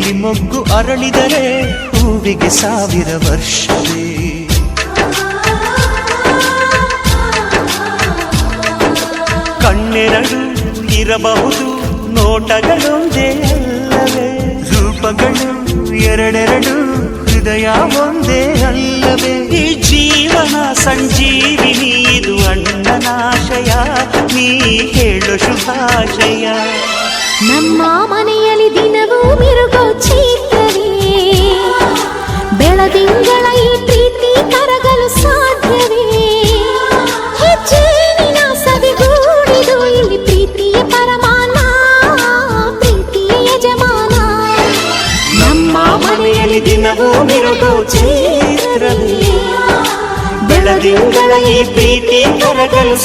ನೀಲಿ ಮೊಗ್ಗು ಅರಳಿದರೆ ಹೂವಿಗೆ 1000 ವರ್ಷವೇ. ಕಣ್ಣೆರಡು ಇರಬಹುದು ನೋಟಗಳೊಂದೇ ಅಲ್ಲವೇ, ರೂಪಗಳು ಎರಡೆರಡು ಹೃದಯ ಒಂದೇ ಅಲ್ಲವೇ. ಈ ಜೀವನ ಸಂಜೀವಿನಿ ಇದು ಅಣ್ಣನಾಶಯ, ನೀ ಹೇಳು ಶುಭಾಶಯ. ನಮ್ಮ ಮನೆಯಲ್ಲಿ ದಿನವೂ ಮಿರುಗೋ ಚೈತ್ರವೇ, ಬೆಳದಿಂಗಳ ಈ ಪ್ರೀತಿ ಕರಗಲು ಸಾಧ್ಯವೇ. ಹೆಜ್ಜೇನಿನ ಸವಿಗೂಡಿದು ಇಲ್ಲಿ ಪ್ರೀತಿಯ ಪರಮಾನ, ಪ್ರೀತಿಯ ಯಜಮಾನ. ನಮ್ಮ ಮನೆಯಲ್ಲಿ ದಿನವೂ ಮಿರುಗೋ ಚೈತ್ರವೇ, ಬೆಳದಿಂಗಳ ಈ ಪ್ರೀತಿ ಕರಗಲು